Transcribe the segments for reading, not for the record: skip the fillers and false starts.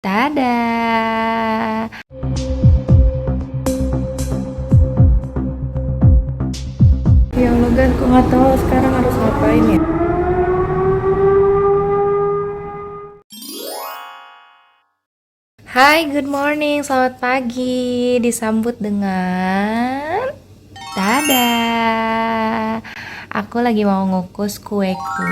Dadah. Yang Logan, kok nggak tahu sekarang harus ngapain ya? Hai, good morning, selamat pagi. Disambut dengan dadah. Aku lagi mau ngukus kueku.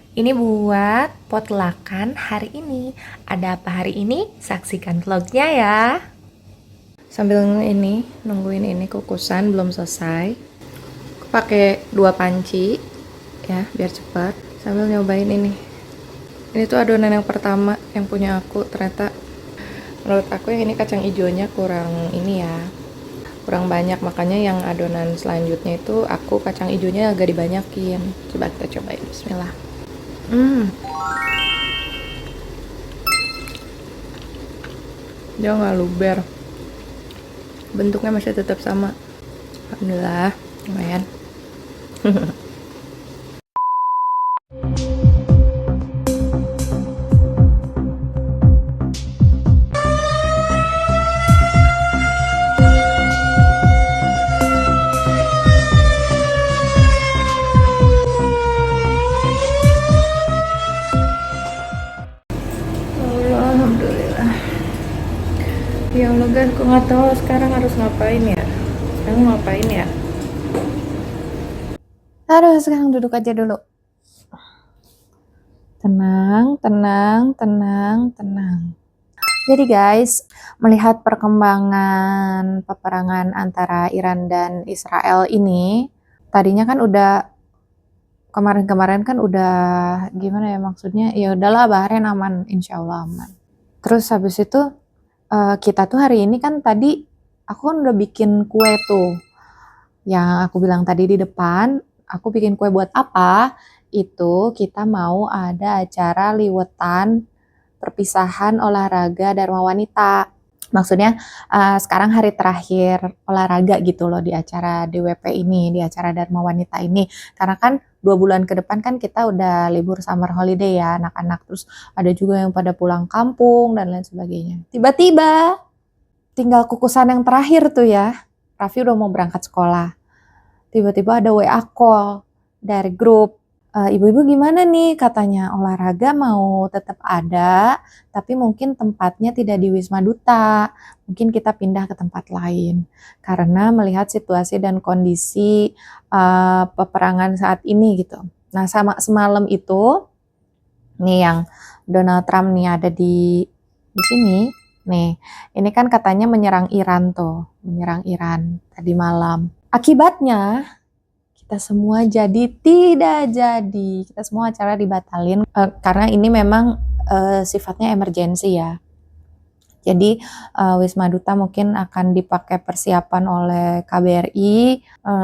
Ini buat potlakan hari ini. Ada apa hari ini? Saksikan vlognya ya. Sambil nungguin ini kukusan belum selesai. Aku pakai 2 panci ya, biar cepat. Sambil nyobain ini. Ini tuh adonan yang pertama yang punya aku, ternyata menurut aku yang ini kacang hijaunya kurang ini ya, kurang banyak, makanya yang adonan selanjutnya itu aku kacang hijaunya agak dibanyakin. Coba kita cobain, bismillah. Dia nggak luber, bentuknya masih tetap sama. Alhamdulillah, lumayan. Alhamdulillah. Yang Logan, kok nggak tahu sekarang harus ngapain ya? Sekarang ngapain ya? Aduh, sekarang duduk aja dulu. Tenang, tenang, tenang, tenang. Jadi guys, melihat perkembangan peperangan antara Iran dan Israel ini, tadinya kan udah kemarin-kemarin kan udah gimana ya, maksudnya ya udahlah Bahrain aman, insya Allah aman. Terus habis itu kita tuh hari ini kan tadi aku kan udah bikin kue tuh, yang aku bilang tadi di depan. Aku bikin kue buat apa? Itu kita mau ada acara liwetan perpisahan olahraga Dharma Wanita. Maksudnya sekarang hari terakhir olahraga gitu loh di acara DWP ini, di acara Dharma Wanita ini. Karena kan 2 bulan ke depan kan kita udah libur summer holiday ya anak-anak. Terus ada juga yang pada pulang kampung dan lain sebagainya. Tiba-tiba tinggal kukusan yang terakhir tuh ya. Raffi udah mau berangkat sekolah. Tiba-tiba ada WA call dari grup. Ibu-ibu gimana nih, katanya olahraga mau tetap ada, tapi mungkin tempatnya tidak di Wisma Duta, mungkin kita pindah ke tempat lain, karena melihat situasi dan kondisi peperangan saat ini gitu. Nah semalam itu, nih yang Donald Trump nih ada di sini, nih ini kan katanya menyerang Iran tuh, menyerang Iran tadi malam. Akibatnya kita semua jadi tidak jadi. Kita semua acara dibatalin karena ini memang sifatnya emergensi ya. Jadi Wisma Duta mungkin akan dipakai persiapan oleh KBRI,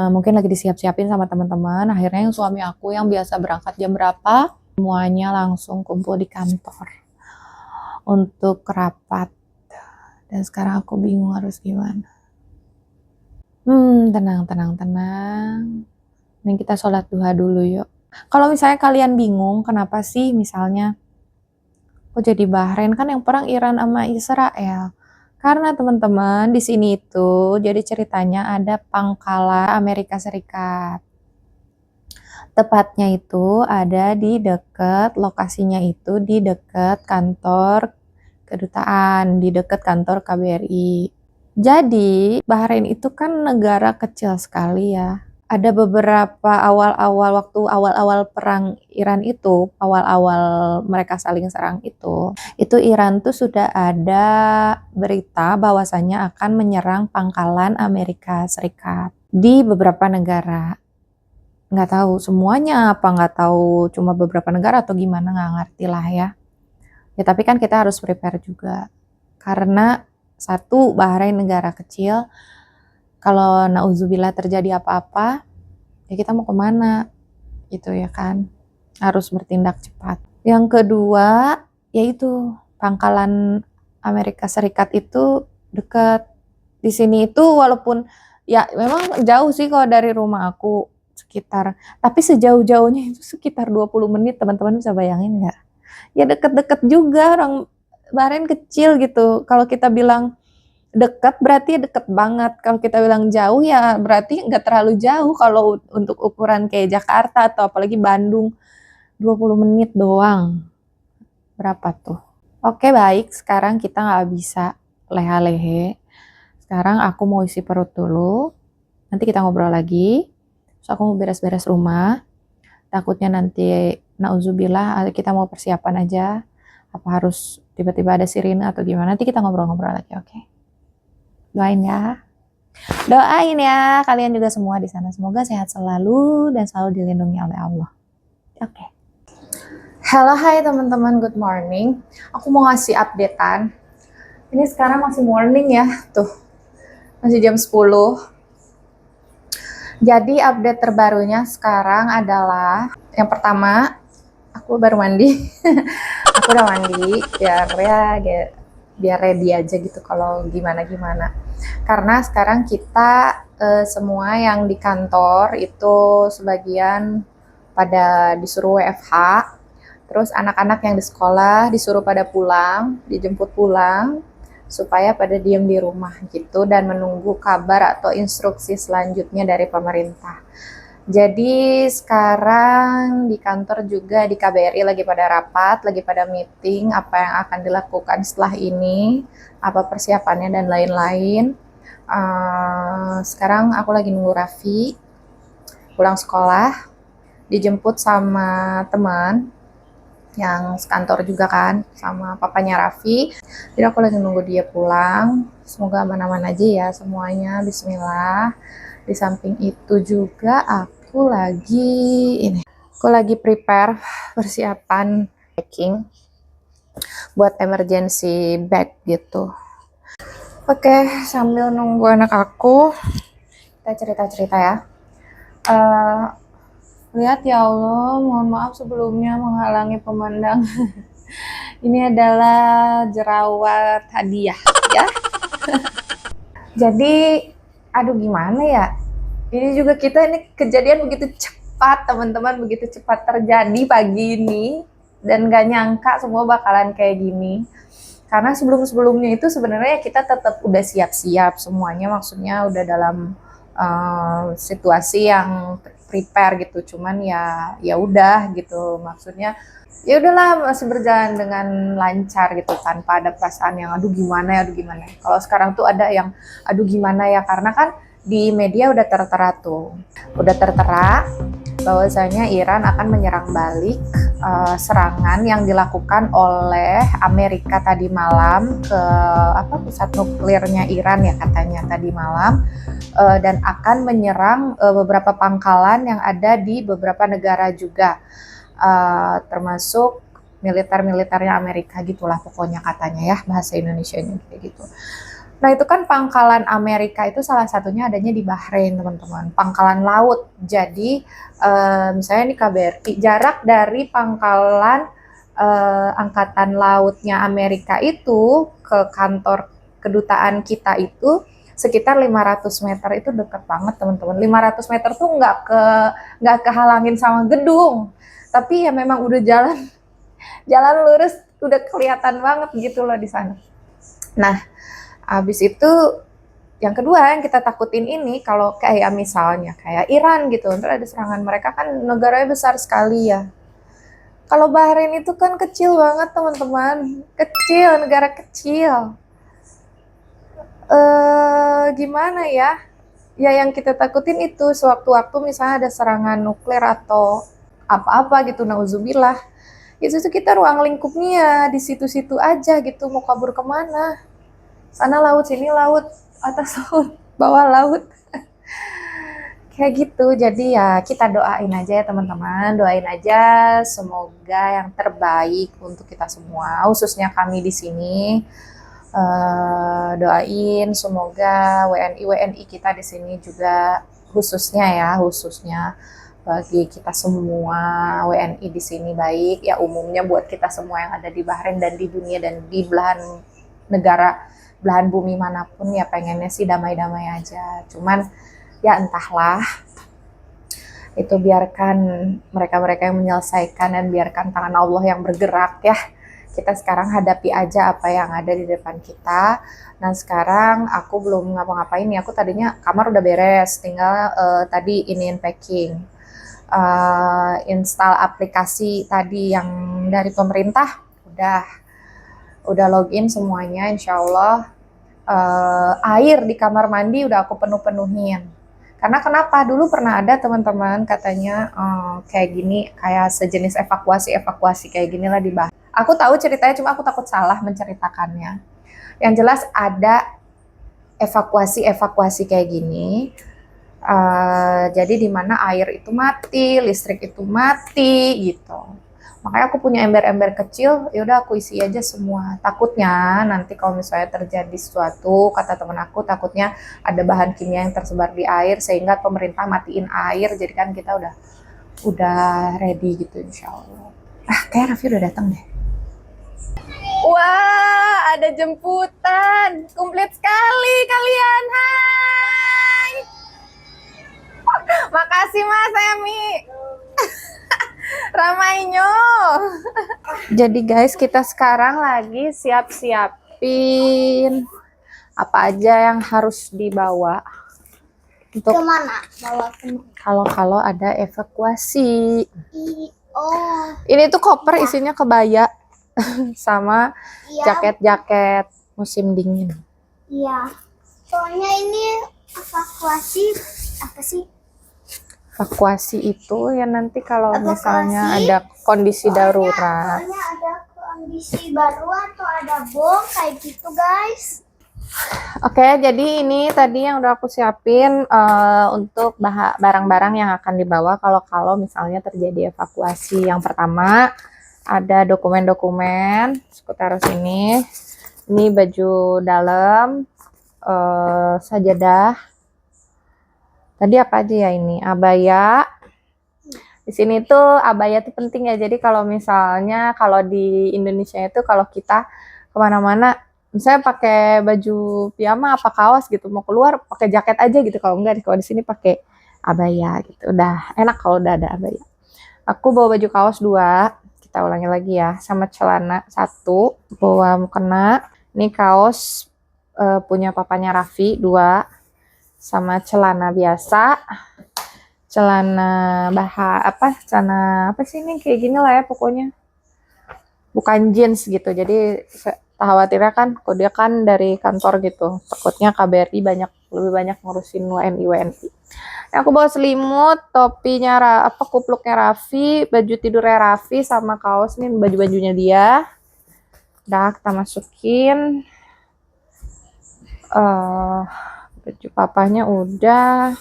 mungkin lagi disiap-siapin sama teman-teman. Akhirnya yang suami aku yang biasa berangkat jam berapa, semuanya langsung kumpul di kantor untuk rapat. Dan sekarang aku bingung harus gimana. Tenang, tenang, tenang. Nih kita sholat duha dulu yuk. Kalau misalnya kalian bingung kenapa sih misalnya kok jadi Bahrain, kan yang perang Iran sama Israel. Karena teman-teman di sini itu jadi ceritanya ada pangkalan Amerika Serikat. Tepatnya itu ada di dekat, lokasinya itu di dekat kantor kedutaan, di dekat kantor KBRI. Jadi Bahrain itu kan negara kecil sekali ya. Ada beberapa waktu awal-awal perang Iran itu, awal-awal mereka saling serang itu Iran tuh sudah ada berita bahwasanya akan menyerang pangkalan Amerika Serikat di beberapa negara. Nggak tahu semuanya apa, nggak tahu cuma beberapa negara atau gimana, nggak ngerti lah ya. Ya tapi kan kita harus prepare juga. Karena satu, Bahrain negara kecil, kalau nauzubillah terjadi apa-apa, ya kita mau kemana gitu ya kan, harus bertindak cepat. Yang kedua yaitu pangkalan Amerika Serikat itu dekat di sini itu, walaupun ya memang jauh sih kalau dari rumah aku sekitar, tapi sejauh-jauhnya itu sekitar 20 menit. Teman-teman bisa bayangin nggak? Ya deket-deket juga, orang Bahrain kecil gitu. Kalau kita bilang dekat berarti deket banget. Kalau kita bilang jauh ya berarti nggak terlalu jauh kalau untuk ukuran kayak Jakarta atau apalagi Bandung. 20 menit doang. Berapa tuh? Oke baik, sekarang kita nggak bisa leha-lehe. Sekarang aku mau isi perut dulu. Nanti kita ngobrol lagi. Terus aku mau beres-beres rumah. Takutnya nanti nauzubillah kita mau persiapan aja. Apa harus tiba-tiba ada sirine atau gimana? Nanti kita ngobrol-ngobrol lagi, oke? Doain ya. Doain ya kalian juga semua di sana. Semoga sehat selalu dan selalu dilindungi oleh Allah. Oke. Halo, hai teman-teman, good morning. Aku mau ngasih updatean. Ini sekarang masih morning ya, tuh. Masih jam 10. Jadi update terbarunya sekarang adalah yang pertama, aku baru mandi. Aku udah mandi biar ready aja gitu kalau gimana-gimana. Karena sekarang kita semua yang di kantor itu sebagian pada disuruh WFH. Terus anak-anak yang di sekolah disuruh pada pulang, dijemput pulang, supaya pada diem di rumah gitu dan menunggu kabar atau instruksi selanjutnya dari pemerintah. Jadi sekarang di kantor juga di KBRI lagi pada rapat, lagi pada meeting apa yang akan dilakukan setelah ini, apa persiapannya dan lain-lain. Sekarang aku lagi nunggu Raffi pulang sekolah, dijemput sama teman yang sekantor juga kan, sama papanya Raffi. Jadi aku lagi nunggu dia pulang. Semoga aman-aman aja ya semuanya. Bismillah. Di samping itu juga aku lagi prepare persiapan packing buat emergency bag gitu. Oke, sambil nunggu anak aku, kita cerita-cerita ya. Lihat ya Allah, mohon maaf sebelumnya menghalangi pemandangan. Ini adalah jerawat hadiah ya. Jadi, aduh gimana ya? Ini juga ini kejadian begitu cepat teman-teman, begitu cepat terjadi pagi ini. Dan gak nyangka semua bakalan kayak gini. Karena sebelum-sebelumnya itu sebenarnya kita tetap udah siap-siap semuanya, maksudnya udah dalam situasi yang prepare gitu, cuman ya udah gitu, maksudnya ya udahlah masih berjalan dengan lancar gitu tanpa ada perasaan yang aduh gimana ya. Kalau sekarang tuh ada yang aduh gimana ya, karena kan di media udah tertera bahwasanya Iran akan menyerang balik serangan yang dilakukan oleh Amerika tadi malam ke pusat nuklirnya Iran ya katanya tadi malam, dan akan menyerang beberapa pangkalan yang ada di beberapa negara juga, termasuk militernya Amerika gitulah pokoknya katanya ya, bahasa Indonesianya kayak gitu. Nah itu kan pangkalan Amerika itu salah satunya adanya di Bahrain teman-teman, pangkalan laut. Jadi misalnya ini KBRI, jarak dari pangkalan angkatan lautnya Amerika itu ke kantor kedutaan kita itu sekitar 500 meter, itu dekat banget teman-teman. 500 meter tuh nggak kehalangin sama gedung, tapi ya memang udah jalan lurus, udah kelihatan banget gitu loh di sana. Nah, habis itu yang kedua yang kita takutin ini kalau kayak misalnya kayak Iran gitu, ntar ada serangan, mereka kan negaranya besar sekali ya. Kalau Bahrain itu kan kecil banget teman-teman, negara kecil. Gimana ya? Ya yang kita takutin itu sewaktu-waktu misalnya ada serangan nuklir atau apa-apa gitu, nauzubillah. Itu kita ruang lingkupnya di situ-situ aja gitu, mau kabur kemana? Sana laut, sini laut, atas laut, bawah laut. Kayak gitu. Jadi ya kita doain aja ya teman-teman, doain aja semoga yang terbaik untuk kita semua, khususnya kami di sini. Doain semoga WNI kita di sini juga khususnya bagi kita semua WNI di sini baik ya, umumnya buat kita semua yang ada di Bahrain dan di dunia dan di belahan bumi manapun ya, pengennya sih damai-damai aja. Cuman ya entahlah, itu biarkan mereka yang menyelesaikan dan biarkan tangan Allah yang bergerak ya. kita sekarang hadapi aja apa yang ada di depan kita. Nah sekarang aku belum ngapa-ngapain nih, aku tadinya kamar udah beres, tinggal tadi iniin packing, install aplikasi tadi yang dari pemerintah, udah login semuanya, insya Allah. Air di kamar mandi udah aku penuh-penuhin. Karena kenapa? Dulu pernah ada teman-teman katanya kayak gini, kayak sejenis evakuasi kayak gini lah dibahas. Aku tahu ceritanya, cuma aku takut salah menceritakannya. Yang jelas ada evakuasi kayak gini. Jadi di mana air itu mati, listrik itu mati gitu. Makanya aku punya ember-ember kecil, ya udah aku isi aja semua. Takutnya nanti kalau misalnya terjadi sesuatu, kata teman aku, takutnya ada bahan kimia yang tersebar di air sehingga pemerintah matiin air. Jadi kan kita udah ready gitu insya Allah. Kayak Raffi udah datang deh. Wah, ada jemputan. Komplit sekali kalian. Hai. Makasih Mas Emi. Ramainya. Jadi guys, kita sekarang lagi siap-siapin apa aja yang harus dibawa untuk kemana? Bawa kemana? Kalau ada evakuasi. Oh. Ini tuh koper isinya kebaya sama jaket-jaket musim dingin. Iya. Soalnya ini evakuasi apa sih? Evakuasi itu ya nanti kalau misalnya ada kondisi darurat. Soalnya ada kondisi baru atau ada bom kayak gitu guys. Oke, jadi ini tadi yang udah aku siapin untuk barang-barang yang akan dibawa kalau misalnya terjadi evakuasi. Yang pertama ada dokumen-dokumen, aku taruh sini. Ini baju dalam, sajadah. Tadi apa aja ya ini? Abaya. Di sini tuh abaya tuh penting ya. Jadi kalau misalnya kalau di Indonesia itu kalau kita kemana-mana, misalnya pakai baju piyama apa kaos gitu, mau keluar pakai jaket aja gitu. Kalau enggak, kalau di sini pakai abaya gitu. Udah enak kalau udah ada abaya. Aku bawa baju kaos 2. Kita ulangi lagi ya. Sama celana 1. Bawa mukena. Ini kaos punya papanya Raffi 2. Sama celana biasa, celana celana apa sih ini, kayak gini lah ya pokoknya, bukan jeans gitu. Jadi khawatirnya kan, kok dia kan dari kantor gitu, takutnya KBRI lebih banyak ngurusin WNI. Aku bawa selimut, topinya kupluknya Raffi, baju tidurnya Raffi, sama kaos nih baju-bajunya dia. Udah kita masukin. Baju papanya udah.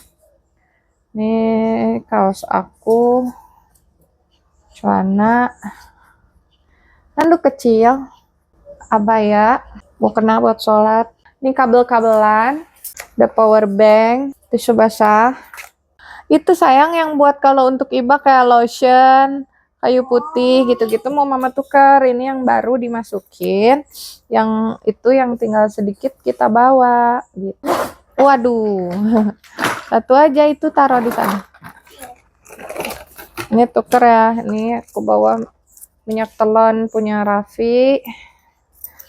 Nih kaos aku, celana, handuk kecil, abaya, mukena buat sholat. Ini kabel-kabelan, ada power bank, tisu basah. Itu sayang yang buat kalau untuk Iba kayak lotion, kayu putih gitu-gitu mau mama tukar. Ini yang baru dimasukin, yang itu yang tinggal sedikit kita bawa gitu. Waduh, satu aja itu taruh di sana. Ini tuker ya. Ini aku bawa minyak telon punya Raffi.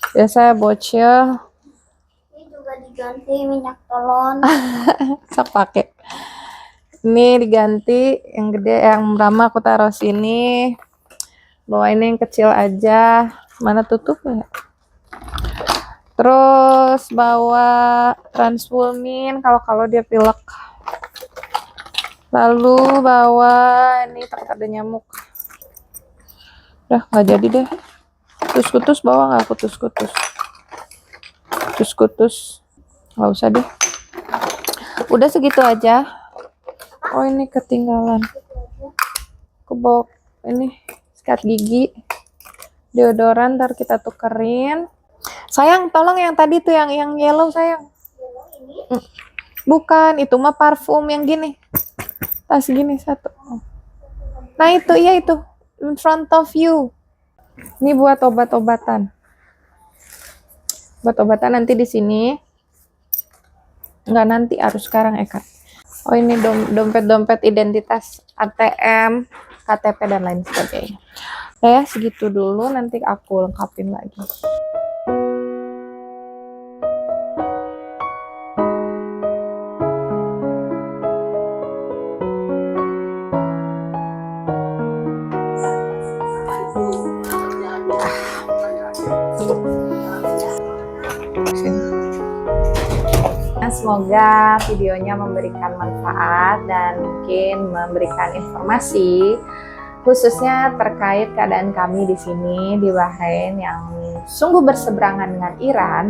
Biasa bocil. Ini juga diganti minyak telon. Sok pakai. Ini diganti yang gede, yang lama aku taruh sini. Bawa ini yang kecil aja. Mana tutupnya? Terus bawa Transfulmin kalau dia pilek. Lalu bawa ini takut ada nyamuk. Udah nggak jadi deh. Kutus-kutus bawa nggak kutus-kutus? Kutus-kutus nggak usah deh. Udah segitu aja. Oh ini ketinggalan. Aku bawa ini sikat gigi, deodoran, ntar kita tukerin. Sayang, tolong yang tadi tuh yang yellow sayang. Bukan, itu mah parfum yang gini. Tas gini 1. Nah itu, iya itu. In front of you. Ini buat obat-obatan. Obat-obatan nanti di sini. Enggak nanti, harus sekarang Eka. Oh ini dompet-dompet identitas, ATM, KTP dan lain sebagainya. Oke, segitu dulu, nanti aku lengkapin lagi. Semoga videonya memberikan manfaat dan mungkin memberikan informasi khususnya terkait keadaan kami di sini di Bahrain yang sungguh berseberangan dengan Iran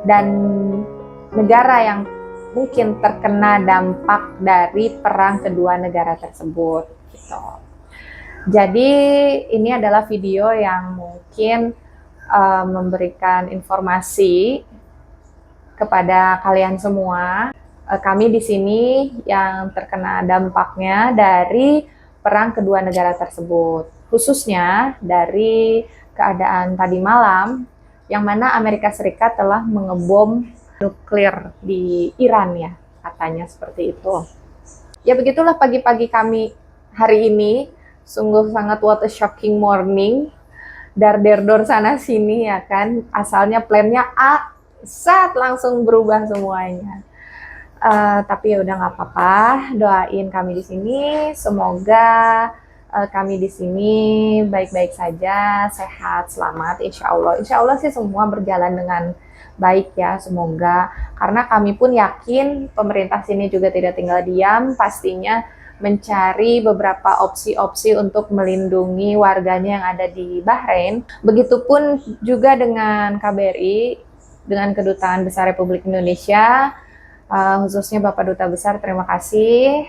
dan negara yang mungkin terkena dampak dari perang kedua negara tersebut gitu. Jadi ini adalah video yang mungkin memberikan informasi kepada kalian semua. Kami di sini yang terkena dampaknya dari perang kedua negara tersebut, khususnya dari keadaan tadi malam, yang mana Amerika Serikat telah mengebom nuklir di Iran ya, katanya seperti itu. Ya begitulah pagi-pagi kami hari ini, sungguh sangat what a shocking morning, dar-der-dor sana sini ya kan, asalnya plannya A, saat langsung berubah semuanya. Tapi ya udah nggak apa-apa, doain kami di sini, semoga kami di sini baik-baik saja, sehat, selamat, insya Allah sih semua berjalan dengan baik ya, semoga. Karena kami pun yakin pemerintah sini juga tidak tinggal diam, pastinya mencari beberapa opsi-opsi untuk melindungi warganya yang ada di Bahrain. Begitupun juga dengan KBRI, dengan Kedutaan Besar Republik Indonesia, khususnya Bapak Duta Besar, terima kasih,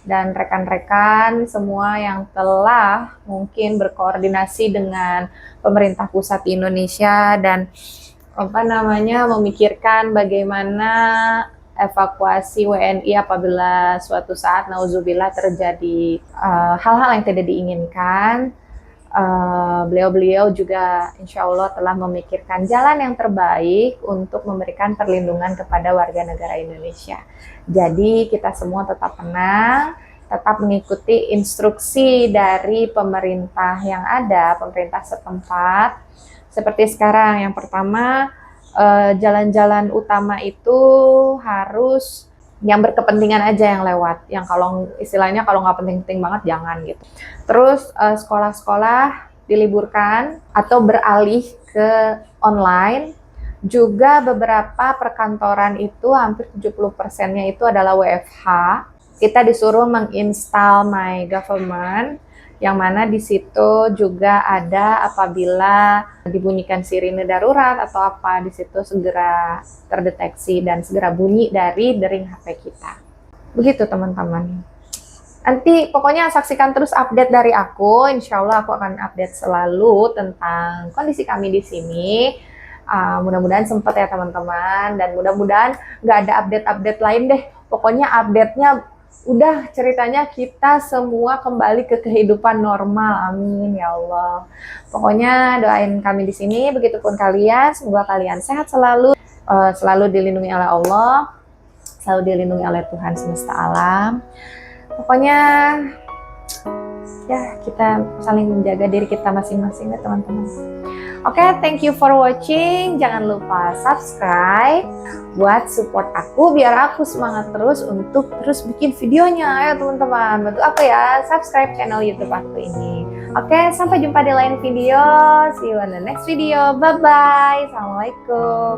dan rekan-rekan semua yang telah mungkin berkoordinasi dengan pemerintah pusat di Indonesia dan memikirkan bagaimana evakuasi WNI apabila suatu saat nauzubillah terjadi hal-hal yang tidak diinginkan. Beliau-beliau juga insya Allah telah memikirkan jalan yang terbaik untuk memberikan perlindungan kepada warga negara Indonesia. Jadi kita semua tetap tenang, tetap mengikuti instruksi dari pemerintah yang ada, pemerintah setempat. Seperti sekarang, yang pertama, jalan-jalan utama itu harus yang berkepentingan aja yang lewat, yang kalau istilahnya kalau nggak penting-penting banget jangan gitu. Terus sekolah-sekolah diliburkan atau beralih ke online. Juga beberapa perkantoran itu hampir 70%-nya itu adalah WFH. Kita disuruh menginstal My Government, yang mana di situ juga ada apabila dibunyikan sirine darurat atau apa, di situ segera terdeteksi dan segera bunyi dari dering HP kita. Begitu teman-teman. Nanti pokoknya saksikan terus update dari aku. Insya Allah aku akan update selalu tentang kondisi kami di sini. Mudah-mudahan sempat ya teman-teman, dan mudah-mudahan nggak ada update-update lain deh. Pokoknya update-nya udah ceritanya kita semua kembali ke kehidupan normal, amin ya Allah. Pokoknya doain kami di sini, begitupun kalian, semoga kalian sehat selalu, selalu dilindungi oleh Allah, selalu dilindungi oleh Tuhan semesta alam. Pokoknya ya kita saling menjaga diri kita masing-masing ya teman-teman. Oke, thank you for watching. Jangan lupa subscribe buat support aku biar aku semangat terus untuk terus bikin videonya ya teman-teman. Bantu aku ya, subscribe channel YouTube aku ini. Oke, sampai jumpa di lain video. See you on the next video. Bye bye. Assalamualaikum.